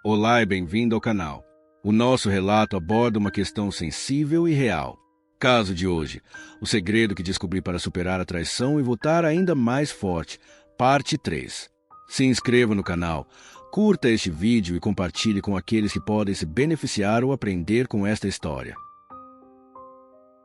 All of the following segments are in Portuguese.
Olá e bem-vindo ao canal. O nosso relato aborda uma questão sensível e real. Caso de hoje, o segredo que descobri para superar a traição e voltar ainda mais forte, parte 3. Se inscreva no canal, curta este vídeo e compartilhe com aqueles que podem se beneficiar ou aprender com esta história.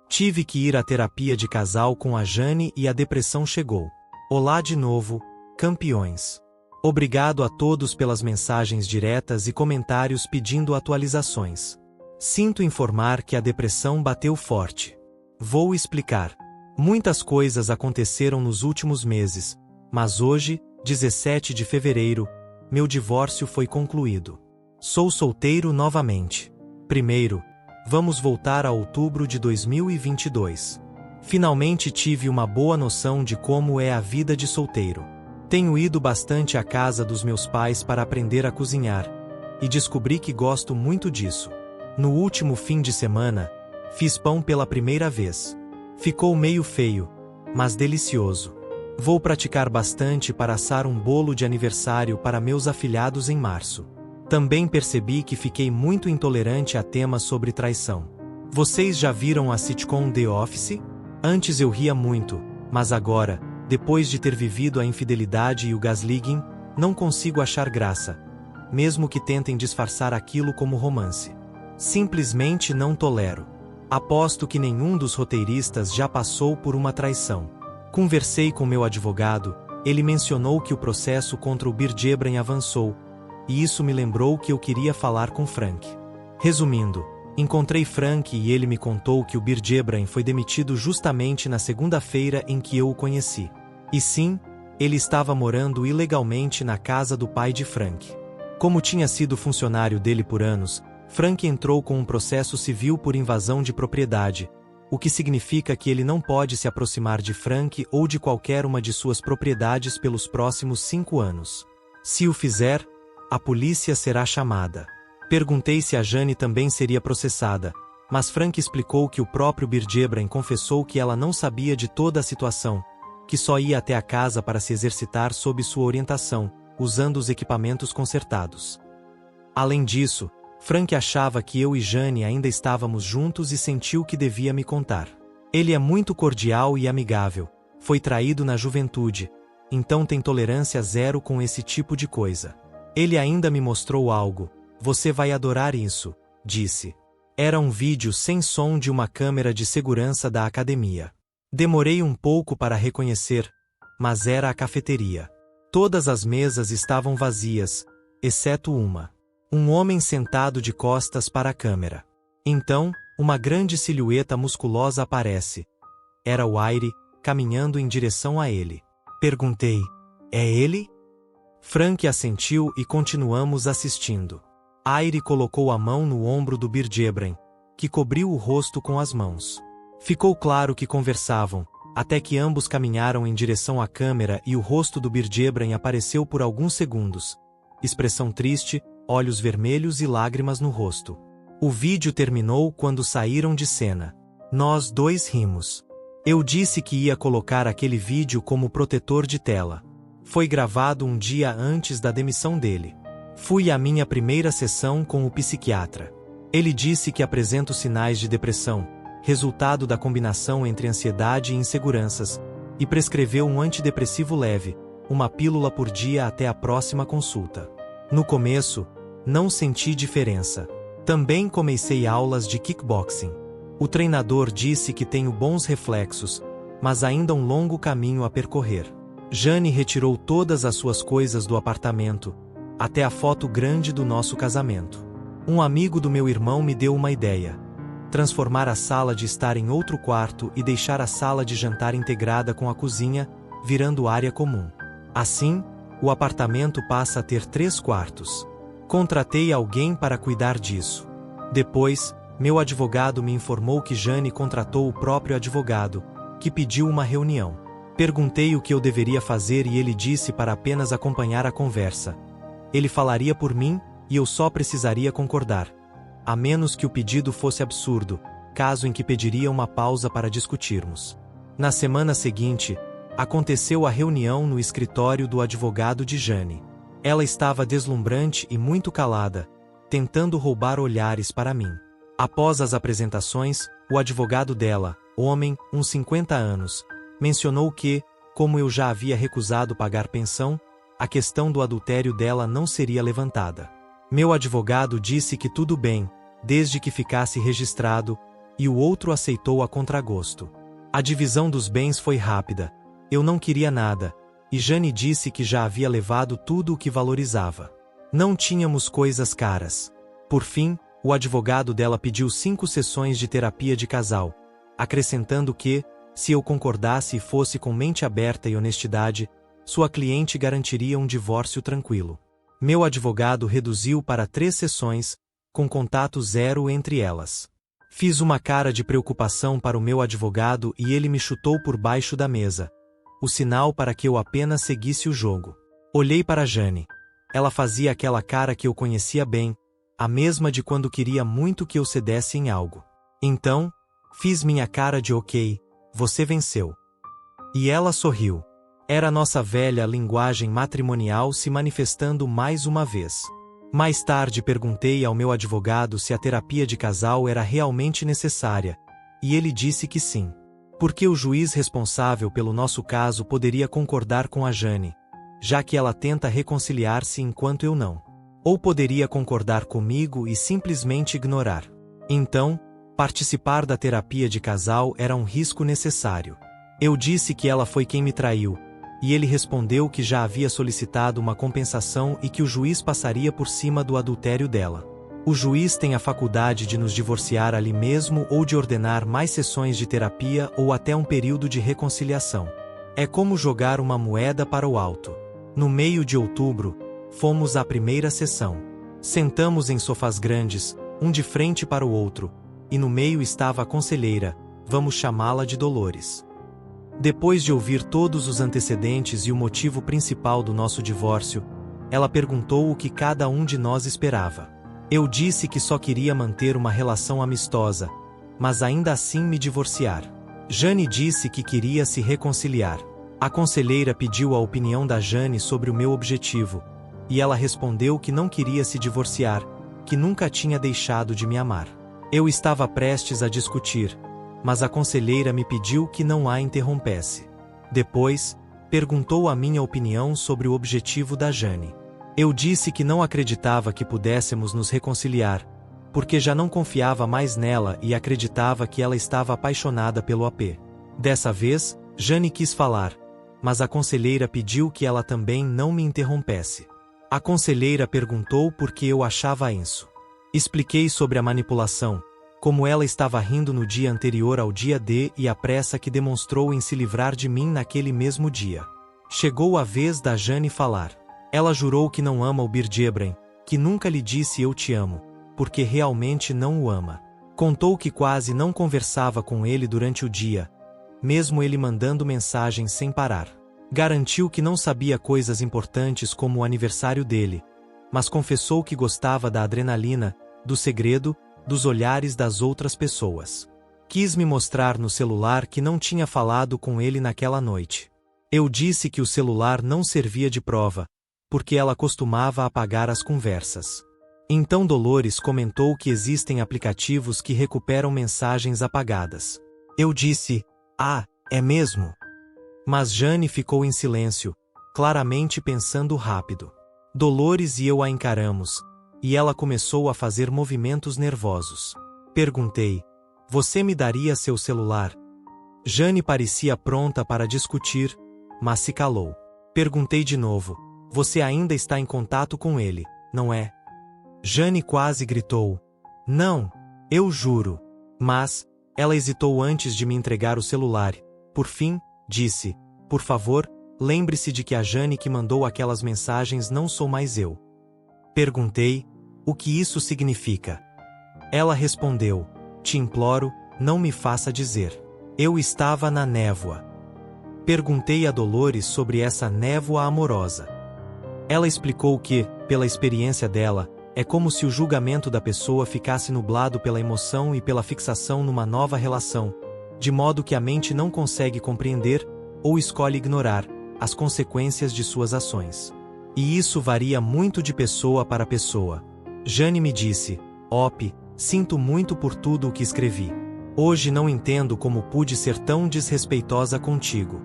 Tive que ir à terapia de casal com a Jane e a depressão chegou. Olá de novo, campeões. Obrigado a todos pelas mensagens diretas e comentários pedindo atualizações. Sinto informar que a depressão bateu forte. Vou explicar. Muitas coisas aconteceram nos últimos meses, mas hoje, 17 de fevereiro, meu divórcio foi concluído. Sou solteiro novamente. Primeiro, vamos voltar a outubro de 2022. Finalmente tive uma boa noção de como é a vida de solteiro. Tenho ido bastante à casa dos meus pais para aprender a cozinhar, e descobri que gosto muito disso. No último fim de semana, fiz pão pela primeira vez. Ficou meio feio, mas delicioso. Vou praticar bastante para assar um bolo de aniversário para meus afilhados em março. Também percebi que fiquei muito intolerante a temas sobre traição. Vocês já viram a sitcom The Office? Antes eu ria muito, mas agora, depois de ter vivido a infidelidade e o gaslighting, não consigo achar graça, mesmo que tentem disfarçar aquilo como romance. Simplesmente não tolero. Aposto que nenhum dos roteiristas já passou por uma traição. Conversei com meu advogado, ele mencionou que o processo contra o Birgebran avançou, e isso me lembrou que eu queria falar com Frank. Resumindo, encontrei Frank e ele me contou que o Birgebran foi demitido justamente na segunda-feira em que eu o conheci. E sim, ele estava morando ilegalmente na casa do pai de Frank. Como tinha sido funcionário dele por anos, Frank entrou com um processo civil por invasão de propriedade, o que significa que ele não pode se aproximar de Frank ou de qualquer uma de suas propriedades pelos próximos 5 anos. Se o fizer, a polícia será chamada. Perguntei se a Jane também seria processada, mas Frank explicou que o próprio Birgebran confessou que ela não sabia de toda a situação, que só ia até a casa para se exercitar sob sua orientação, usando os equipamentos consertados. Além disso, Frank achava que eu e Jane ainda estávamos juntos e sentiu que devia me contar. Ele é muito cordial e amigável, foi traído na juventude, então tem tolerância zero com esse tipo de coisa. Ele ainda me mostrou algo. Você vai adorar isso, disse. Era um vídeo sem som de uma câmera de segurança da academia. Demorei um pouco para reconhecer, mas era a cafeteria. Todas as mesas estavam vazias, exceto uma. Um homem sentado de costas para a câmera. Então, uma grande silhueta musculosa aparece. Era o Aire, caminhando em direção a ele. Perguntei, é ele? Frank assentiu e continuamos assistindo. Aire colocou a mão no ombro do Birgebran, que cobriu o rosto com as mãos. Ficou claro que conversavam, até que ambos caminharam em direção à câmera e o rosto do Birgebran apareceu por alguns segundos. Expressão triste, olhos vermelhos e lágrimas no rosto. O vídeo terminou quando saíram de cena. Nós dois rimos. Eu disse que ia colocar aquele vídeo como protetor de tela. Foi gravado um dia antes da demissão dele. Fui à minha primeira sessão com o psiquiatra. Ele disse que apresento sinais de depressão, resultado da combinação entre ansiedade e inseguranças, e prescreveu um antidepressivo leve, uma pílula por dia até a próxima consulta. No começo, não senti diferença. Também comecei aulas de kickboxing. O treinador disse que tenho bons reflexos, mas ainda um longo caminho a percorrer. Jane retirou todas as suas coisas do apartamento, até a foto grande do nosso casamento. Um amigo do meu irmão me deu uma ideia. Transformar a sala de estar em outro quarto e deixar a sala de jantar integrada com a cozinha, virando área comum. Assim, o apartamento passa a ter 3 quartos. Contratei alguém para cuidar disso. Depois, meu advogado me informou que Jane contratou o próprio advogado, que pediu uma reunião. Perguntei o que eu deveria fazer e ele disse para apenas acompanhar a conversa. Ele falaria por mim e eu só precisaria concordar. A menos que o pedido fosse absurdo, caso em que pediria uma pausa para discutirmos. Na semana seguinte, aconteceu a reunião no escritório do advogado de Jane. Ela estava deslumbrante e muito calada, tentando roubar olhares para mim. Após as apresentações, o advogado dela, homem, uns 50 anos, mencionou que, como eu já havia recusado pagar pensão, a questão do adultério dela não seria levantada. Meu advogado disse que tudo bem, desde que ficasse registrado, e o outro aceitou a contragosto. A divisão dos bens foi rápida. Eu não queria nada, e Jane disse que já havia levado tudo o que valorizava. Não tínhamos coisas caras. Por fim, o advogado dela pediu 5 sessões de terapia de casal, acrescentando que, se eu concordasse e fosse com mente aberta e honestidade, sua cliente garantiria um divórcio tranquilo. Meu advogado reduziu para 3 sessões, com contato zero entre elas. Fiz uma cara de preocupação para o meu advogado e ele me chutou por baixo da mesa, o sinal para que eu apenas seguisse o jogo. Olhei para Jane. Ela fazia aquela cara que eu conhecia bem, a mesma de quando queria muito que eu cedesse em algo. Então, fiz minha cara de ok, você venceu. E ela sorriu. Era nossa velha linguagem matrimonial se manifestando mais uma vez. Mais tarde perguntei ao meu advogado se a terapia de casal era realmente necessária, e ele disse que sim. Porque o juiz responsável pelo nosso caso poderia concordar com a Jane, já que ela tenta reconciliar-se enquanto eu não. Ou poderia concordar comigo e simplesmente ignorar. Então, participar da terapia de casal era um risco necessário. Eu disse que ela foi quem me traiu, e ele respondeu que já havia solicitado uma compensação e que o juiz passaria por cima do adultério dela. O juiz tem a faculdade de nos divorciar ali mesmo ou de ordenar mais sessões de terapia ou até um período de reconciliação. É como jogar uma moeda para o alto. No meio de outubro, fomos à primeira sessão. Sentamos em sofás grandes, um de frente para o outro, e no meio estava a conselheira, vamos chamá-la de Dolores. Depois de ouvir todos os antecedentes e o motivo principal do nosso divórcio, ela perguntou o que cada um de nós esperava. Eu disse que só queria manter uma relação amistosa, mas ainda assim me divorciar. Jane disse que queria se reconciliar. A conselheira pediu a opinião da Jane sobre o meu objetivo, e ela respondeu que não queria se divorciar, que nunca tinha deixado de me amar. Eu estava prestes a discutir, mas a conselheira me pediu que não a interrompesse. Depois, perguntou a minha opinião sobre o objetivo da Jane. Eu disse que não acreditava que pudéssemos nos reconciliar, porque já não confiava mais nela e acreditava que ela estava apaixonada pelo AP. Dessa vez, Jane quis falar, mas a conselheira pediu que ela também não me interrompesse. A conselheira perguntou por que eu achava isso. Expliquei sobre a manipulação, como ela estava rindo no dia anterior ao dia D e a pressa que demonstrou em se livrar de mim naquele mesmo dia. Chegou a vez da Jane falar. Ela jurou que não ama o Birjebrem, que nunca lhe disse eu te amo, porque realmente não o ama. Contou que quase não conversava com ele durante o dia, mesmo ele mandando mensagens sem parar. Garantiu que não sabia coisas importantes como o aniversário dele, mas confessou que gostava da adrenalina, do segredo, dos olhares das outras pessoas. Quis me mostrar no celular que não tinha falado com ele naquela noite. Eu disse que o celular não servia de prova, porque ela costumava apagar as conversas. Então Dolores comentou que existem aplicativos que recuperam mensagens apagadas. Eu disse, ah, é mesmo? Mas Jane ficou em silêncio, claramente pensando rápido. Dolores e eu a encaramos, e ela começou a fazer movimentos nervosos. Perguntei, você me daria seu celular? Jane parecia pronta para discutir, mas se calou. Perguntei de novo, você ainda está em contato com ele, não é? Jane quase gritou. Não, eu juro. Mas, ela hesitou antes de me entregar o celular. Por fim, disse, por favor, lembre-se de que a Jane que mandou aquelas mensagens não sou mais eu. Perguntei, o que isso significa? Ela respondeu, te imploro, não me faça dizer. Eu estava na névoa. Perguntei a Dolores sobre essa névoa amorosa. Ela explicou que, pela experiência dela, é como se o julgamento da pessoa ficasse nublado pela emoção e pela fixação numa nova relação, de modo que a mente não consegue compreender, ou escolhe ignorar, as consequências de suas ações. E isso varia muito de pessoa para pessoa. Jane me disse: Op, sinto muito por tudo o que escrevi. Hoje não entendo como pude ser tão desrespeitosa contigo.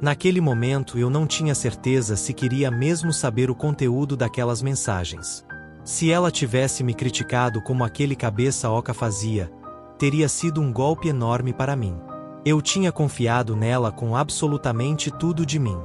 Naquele momento eu não tinha certeza se queria mesmo saber o conteúdo daquelas mensagens. Se ela tivesse me criticado como aquele cabeça oca fazia, teria sido um golpe enorme para mim. Eu tinha confiado nela com absolutamente tudo de mim.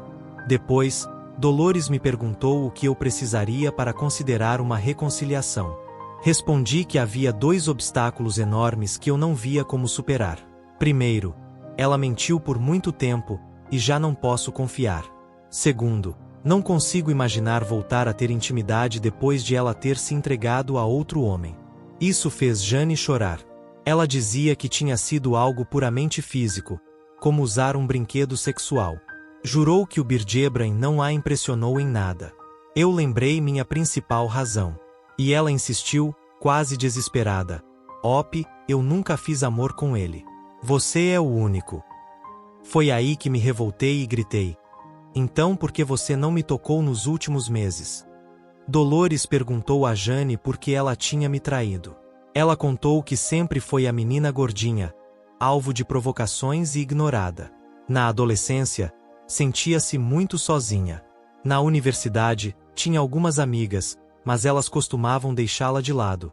Depois, Dolores me perguntou o que eu precisaria para considerar uma reconciliação. Respondi que havia 2 obstáculos enormes que eu não via como superar. Primeiro, ela mentiu por muito tempo, e já não posso confiar. Segundo, não consigo imaginar voltar a ter intimidade depois de ela ter se entregado a outro homem. Isso fez Jane chorar. Ela dizia que tinha sido algo puramente físico, como usar um brinquedo sexual. Jurou que o Birdiebrain não a impressionou em nada. Eu lembrei minha principal razão. E ela insistiu, quase desesperada: Op, eu nunca fiz amor com ele. Você é o único. Foi aí que me revoltei e gritei: Então por que você não me tocou nos últimos meses? Dolores perguntou a Jane por que ela tinha me traído. Ela contou que sempre foi a menina gordinha, alvo de provocações e ignorada. Na adolescência, sentia-se muito sozinha. Na universidade, tinha algumas amigas, mas elas costumavam deixá-la de lado.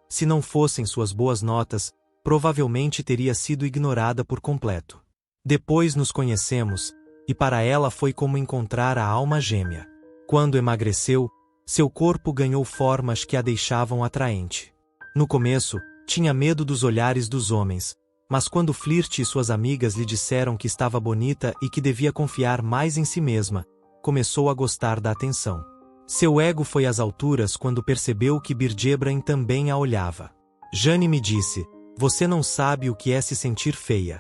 Se não fossem suas boas notas, provavelmente teria sido ignorada por completo. Depois nos conhecemos, e para ela foi como encontrar a alma gêmea. Quando emagreceu, seu corpo ganhou formas que a deixavam atraente. No começo, tinha medo dos olhares dos homens, mas quando Flirt e suas amigas lhe disseram que estava bonita e que devia confiar mais em si mesma, começou a gostar da atenção. Seu ego foi às alturas quando percebeu que Birdiebrain também a olhava. Jane me disse: Você não sabe o que é se sentir feia.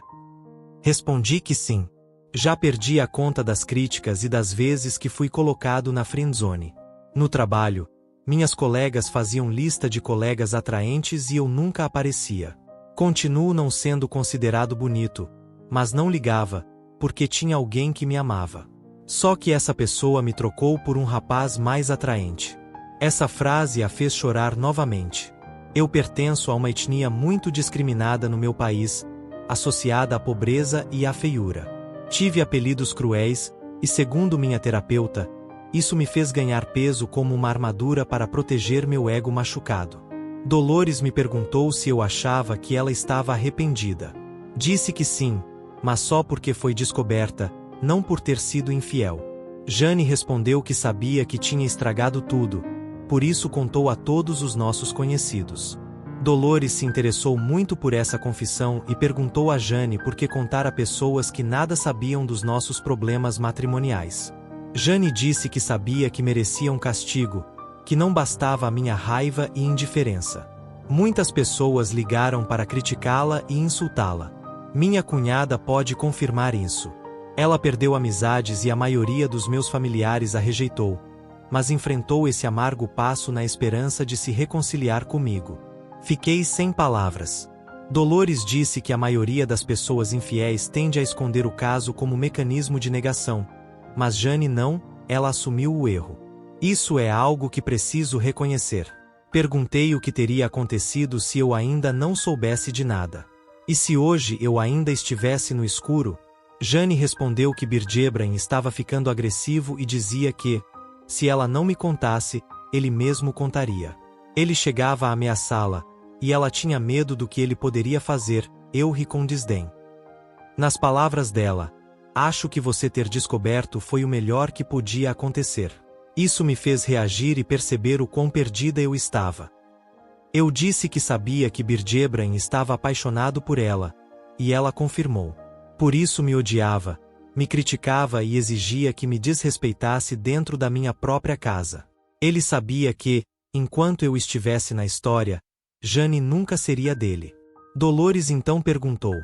Respondi que sim. Já perdi a conta das críticas e das vezes que fui colocado na friendzone. No trabalho, minhas colegas faziam lista de colegas atraentes e eu nunca aparecia. Continuo não sendo considerado bonito, mas não ligava, porque tinha alguém que me amava. Só que essa pessoa me trocou por um rapaz mais atraente. Essa frase a fez chorar novamente. Eu pertenço a uma etnia muito discriminada no meu país, associada à pobreza e à feiura. Tive apelidos cruéis, e segundo minha terapeuta, isso me fez ganhar peso como uma armadura para proteger meu ego machucado. Dolores me perguntou se eu achava que ela estava arrependida. Disse que sim, mas só porque foi descoberta, não por ter sido infiel. Jane respondeu que sabia que tinha estragado tudo, por isso contou a todos os nossos conhecidos. Dolores se interessou muito por essa confissão e perguntou a Jane por que contar a pessoas que nada sabiam dos nossos problemas matrimoniais. Jane disse que sabia que merecia um castigo, que não bastava a minha raiva e indiferença. Muitas pessoas ligaram para criticá-la e insultá-la. Minha cunhada pode confirmar isso. Ela perdeu amizades e a maioria dos meus familiares a rejeitou, mas enfrentou esse amargo passo na esperança de se reconciliar comigo. Fiquei sem palavras. Dolores disse que a maioria das pessoas infiéis tende a esconder o caso como mecanismo de negação, mas Jane não, ela assumiu o erro. Isso é algo que preciso reconhecer. Perguntei o que teria acontecido se eu ainda não soubesse de nada. E se hoje eu ainda estivesse no escuro? Jane respondeu que Birdiebrain estava ficando agressivo e dizia que, se ela não me contasse, ele mesmo contaria. Ele chegava a ameaçá-la, e ela tinha medo do que ele poderia fazer. Eu ri com desdém. Nas palavras dela: Acho que você ter descoberto foi o melhor que podia acontecer. Isso me fez reagir e perceber o quão perdida eu estava. Eu disse que sabia que Birdiebrain estava apaixonado por ela, e ela confirmou. Por isso me odiava, me criticava e exigia que me desrespeitasse dentro da minha própria casa. Ele sabia que, enquanto eu estivesse na história, Jane nunca seria dele. Dolores então perguntou: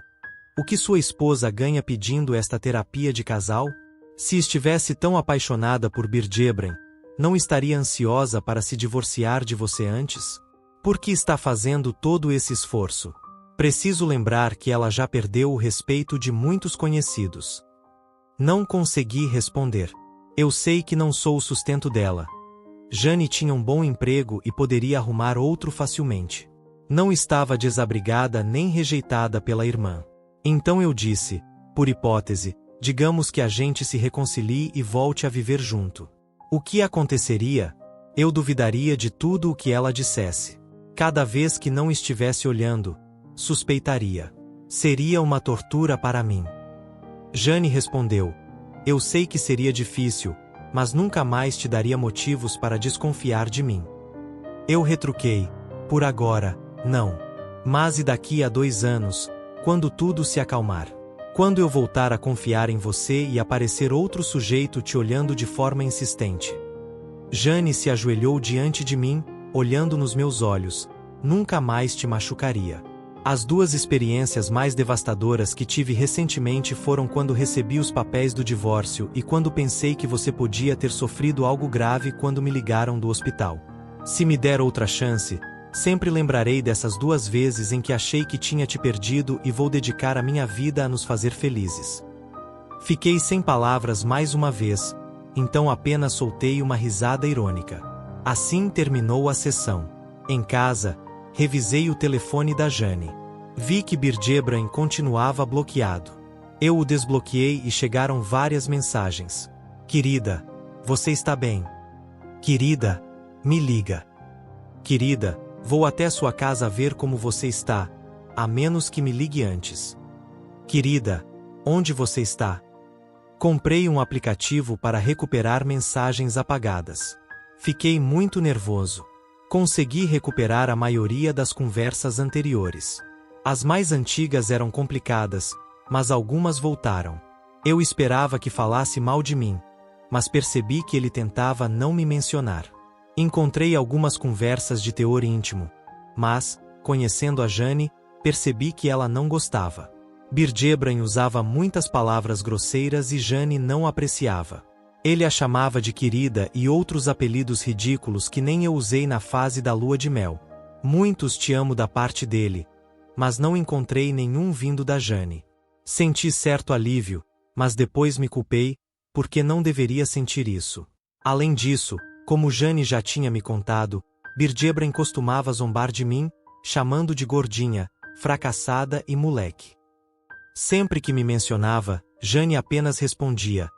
O que sua esposa ganha pedindo esta terapia de casal? Se estivesse tão apaixonada por Birdiebrain, não estaria ansiosa para se divorciar de você antes? Por que está fazendo todo esse esforço? Preciso lembrar que ela já perdeu o respeito de muitos conhecidos. Não consegui responder. Eu sei que não sou o sustento dela. Jane tinha um bom emprego e poderia arrumar outro facilmente. Não estava desabrigada nem rejeitada pela irmã. Então eu disse, por hipótese, digamos que a gente se reconcilie e volte a viver junto. O que aconteceria? Eu duvidaria de tudo o que ela dissesse. Cada vez que não estivesse olhando, suspeitaria. Seria uma tortura para mim. Jane respondeu, eu sei que seria difícil, mas nunca mais te daria motivos para desconfiar de mim. Eu retruquei, por agora, não. Mas e daqui a 2 anos, quando tudo se acalmar? Quando eu voltar a confiar em você e aparecer outro sujeito te olhando de forma insistente? Jane se ajoelhou diante de mim, olhando nos meus olhos. Nunca mais te machucaria. As 2 experiências mais devastadoras que tive recentemente foram quando recebi os papéis do divórcio e quando pensei que você podia ter sofrido algo grave quando me ligaram do hospital. Se me der outra chance, sempre lembrarei dessas 2 vezes em que achei que tinha te perdido e vou dedicar a minha vida a nos fazer felizes. Fiquei sem palavras mais uma vez, então apenas soltei uma risada irônica. Assim terminou a sessão. Em casa, revisei o telefone da Jane. Vi que Birdjebran continuava bloqueado. Eu o desbloqueei e chegaram várias mensagens. Querida, você está bem? Querida, me liga. Querida, vou até sua casa ver como você está, a menos que me ligue antes. Querida, onde você está? Comprei um aplicativo para recuperar mensagens apagadas. Fiquei muito nervoso. Consegui recuperar a maioria das conversas anteriores. As mais antigas eram complicadas, mas algumas voltaram. Eu esperava que falasse mal de mim, mas percebi que ele tentava não me mencionar. Encontrei algumas conversas de teor íntimo, mas, conhecendo a Jane, percebi que ela não gostava. Birdjebran usava muitas palavras grosseiras e Jane não apreciava. Ele a chamava de querida e outros apelidos ridículos que nem eu usei na fase da lua de mel. Muitos te amo da parte dele, mas não encontrei nenhum vindo da Jane. Senti certo alívio, mas depois me culpei, porque não deveria sentir isso. Além disso, como Jane já tinha me contado, Birdjebran costumava zombar de mim, chamando de gordinha, fracassada e moleque. Sempre que me mencionava, Jane apenas respondia,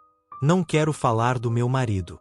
não quero falar do meu marido.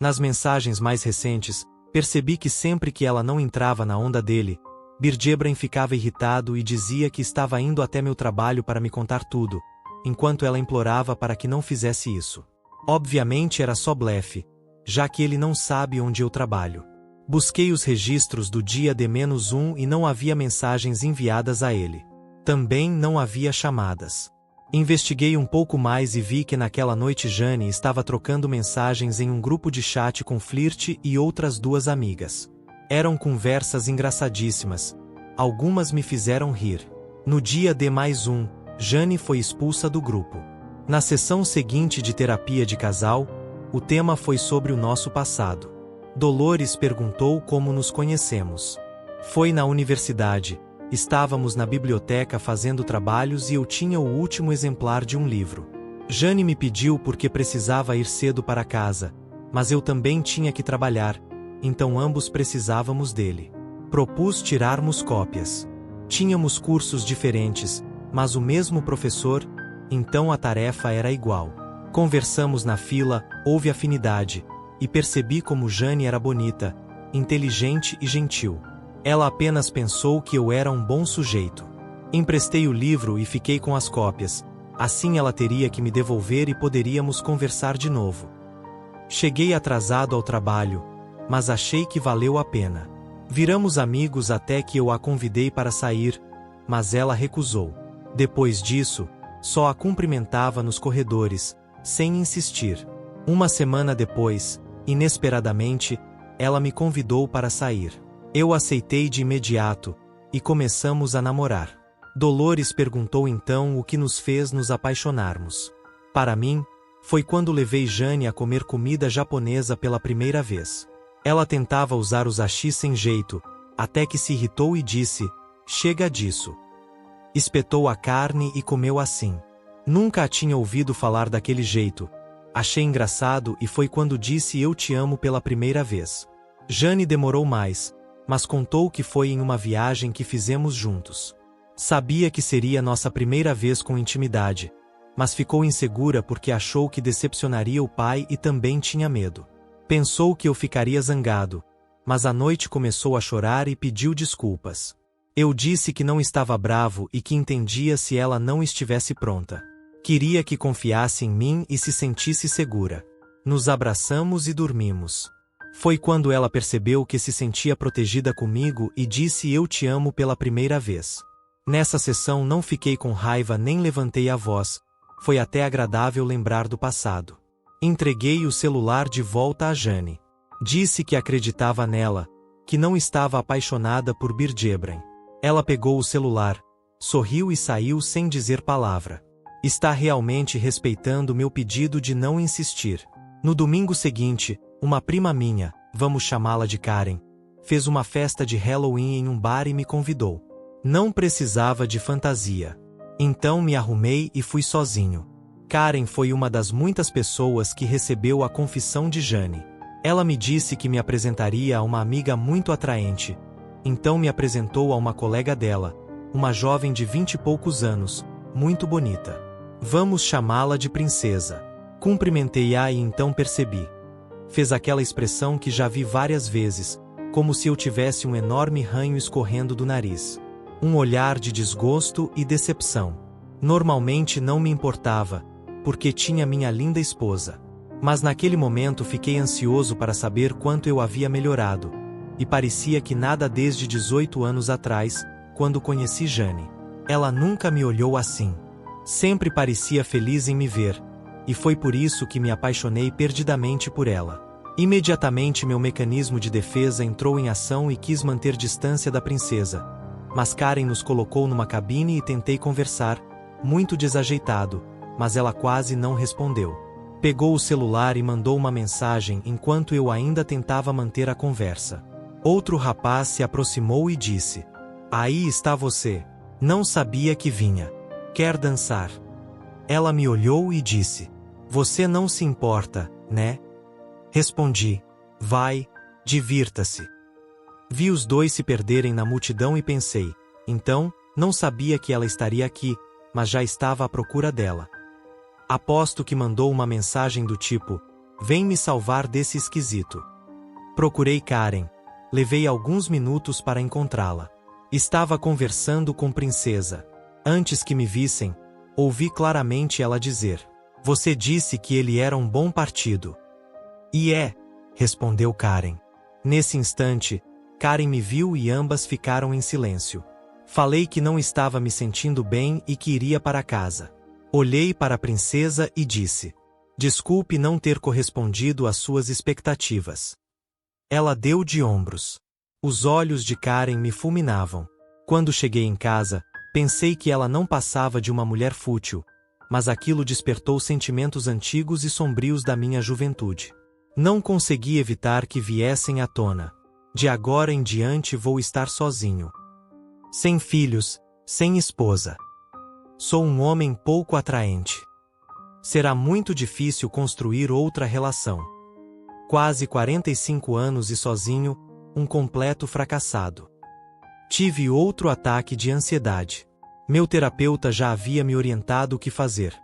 Nas mensagens mais recentes, percebi que sempre que ela não entrava na onda dele, Birdjebran ficava irritado e dizia que estava indo até meu trabalho para me contar tudo, enquanto ela implorava para que não fizesse isso. Obviamente era só blefe, já que ele não sabe onde eu trabalho. Busquei os registros do dia D-1 e não havia mensagens enviadas a ele. Também não havia chamadas. Investiguei um pouco mais e vi que naquela noite Jane estava trocando mensagens em um grupo de chat com Flirt e outras 2 amigas. Eram conversas engraçadíssimas. Algumas me fizeram rir. No dia D+1, Jane foi expulsa do grupo. Na sessão seguinte de terapia de casal, o tema foi sobre o nosso passado. Dolores perguntou como nos conhecemos. Foi na universidade. Estávamos na biblioteca fazendo trabalhos e eu tinha o último exemplar de um livro. Jane me pediu porque precisava ir cedo para casa, mas eu também tinha que trabalhar, então ambos precisávamos dele. Propus tirarmos cópias. Tínhamos cursos diferentes, mas o mesmo professor, então a tarefa era igual. Conversamos na fila, houve afinidade, e percebi como Jane era bonita, inteligente e gentil. Ela apenas pensou que eu era um bom sujeito. Emprestei o livro e fiquei com as cópias, assim ela teria que me devolver e poderíamos conversar de novo. Cheguei atrasado ao trabalho, mas achei que valeu a pena. Viramos amigos até que eu a convidei para sair, mas ela recusou. Depois disso, só a cumprimentava nos corredores, sem insistir. Uma semana depois, inesperadamente, ela me convidou para sair. Eu aceitei de imediato, e começamos a namorar. Dolores perguntou então o que nos fez nos apaixonarmos. Para mim, foi quando levei Jane a comer comida japonesa pela primeira vez. Ela tentava usar os hashi sem jeito, até que se irritou e disse, chega disso. Espetou a carne e comeu assim. Nunca a tinha ouvido falar daquele jeito. Achei engraçado e foi quando disse eu te amo pela primeira vez. Jane demorou mais, mas contou que foi em uma viagem que fizemos juntos. Sabia que seria nossa primeira vez com intimidade, mas ficou insegura porque achou que decepcionaria o pai e também tinha medo. Pensou que eu ficaria zangado, mas à noite começou a chorar e pediu desculpas. Eu disse que não estava bravo e que entendia se ela não estivesse pronta. Queria que confiasse em mim e se sentisse segura. Nos abraçamos e dormimos. Foi quando ela percebeu que se sentia protegida comigo e disse eu te amo pela primeira vez. Nessa sessão não fiquei com raiva nem levantei a voz, foi até agradável lembrar do passado. Entreguei o celular de volta a Jane. Disse que acreditava nela, que não estava apaixonada por Birgebran. Ela pegou o celular, sorriu e saiu sem dizer palavra. Está realmente respeitando meu pedido de não insistir. No domingo seguinte, uma prima minha, vamos chamá-la de Karen, fez uma festa de Halloween em um bar e me convidou. Não precisava de fantasia. Então me arrumei e fui sozinho. Karen foi uma das muitas pessoas que recebeu a confissão de Jane. Ela me disse que me apresentaria a uma amiga muito atraente. Então me apresentou a uma colega dela, uma jovem de 20 e poucos anos, muito bonita. Vamos chamá-la de princesa. Cumprimentei-a e então percebi. Fez aquela expressão que já vi várias vezes, como se eu tivesse um enorme ranho escorrendo do nariz. Um olhar de desgosto e decepção. Normalmente não me importava, porque tinha minha linda esposa. Mas naquele momento fiquei ansioso para saber quanto eu havia melhorado. E parecia que nada desde 18 anos atrás, quando conheci Jane. Ela nunca me olhou assim. Sempre parecia feliz em me ver, e foi por isso que me apaixonei perdidamente por ela. Imediatamente meu mecanismo de defesa entrou em ação e quis manter distância da princesa. Mas Karen nos colocou numa cabine e tentei conversar, muito desajeitado, mas ela quase não respondeu. Pegou o celular e mandou uma mensagem enquanto eu ainda tentava manter a conversa. Outro rapaz se aproximou e disse: "Aí está você. Não sabia que vinha. Quer dançar?" Ela me olhou e disse: "Você não se importa, né?" Respondi: "Vai, divirta-se." Vi os dois se perderem na multidão e pensei, então, não sabia que ela estaria aqui, mas já estava à procura dela. Aposto que mandou uma mensagem do tipo: "Vem me salvar desse esquisito." Procurei Karen. Levei alguns minutos para encontrá-la. Estava conversando com Princesa. Antes que me vissem, ouvi claramente ela dizer: "Você disse que ele era um bom partido." "E é", respondeu Karen. Nesse instante, Karen me viu e ambas ficaram em silêncio. Falei que não estava me sentindo bem e que iria para casa. Olhei para a princesa e disse: "Desculpe não ter correspondido às suas expectativas." Ela deu de ombros. Os olhos de Karen me fulminavam. Quando cheguei em casa, pensei que ela não passava de uma mulher fútil, mas aquilo despertou sentimentos antigos e sombrios da minha juventude. Não consegui evitar que viessem à tona. De agora em diante vou estar sozinho. Sem filhos, sem esposa. Sou um homem pouco atraente. Será muito difícil construir outra relação. Quase 45 anos e sozinho, um completo fracassado. Tive outro ataque de ansiedade. Meu terapeuta já havia me orientado o que fazer.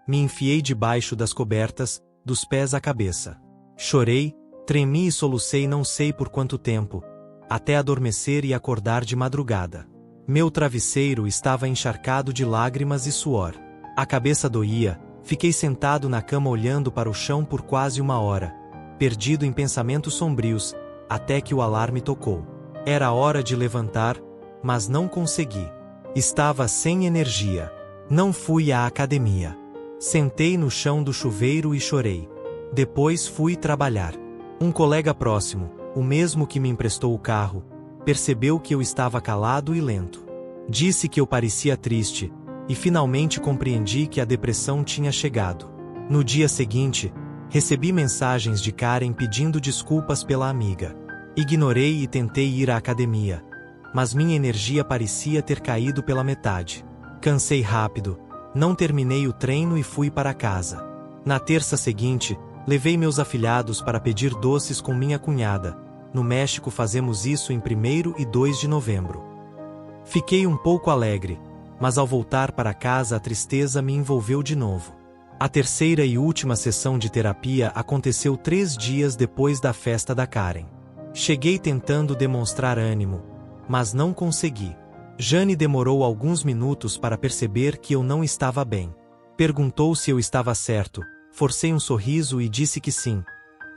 Me enfiei debaixo das cobertas, dos pés à cabeça. Chorei, tremi e solucei não sei por quanto tempo, até adormecer e acordar de madrugada. Meu travesseiro estava encharcado de lágrimas e suor. A cabeça doía, fiquei sentado na cama olhando para o chão por quase uma hora, perdido em pensamentos sombrios, até que o alarme tocou. Era hora de levantar, mas não consegui. Estava sem energia. Não fui à academia. Sentei no chão do chuveiro e chorei. Depois fui trabalhar. Um colega próximo, o mesmo que me emprestou o carro, percebeu que eu estava calado e lento. Disse que eu parecia triste, e finalmente compreendi que a depressão tinha chegado. No dia seguinte, recebi mensagens de Karen pedindo desculpas pela amiga. Ignorei e tentei ir à academia, mas minha energia parecia ter caído pela metade. Cansei rápido, não terminei o treino e fui para casa. Na terça seguinte, levei meus afilhados para pedir doces com minha cunhada. No México fazemos isso em 1º e 2 de novembro. Fiquei um pouco alegre, mas ao voltar para casa a tristeza me envolveu de novo. A terceira e última sessão de terapia aconteceu 3 dias depois da festa da Karen. Cheguei tentando demonstrar ânimo, mas não consegui. Jane demorou alguns minutos para perceber que eu não estava bem. Perguntou se eu estava certo, forcei um sorriso e disse que sim,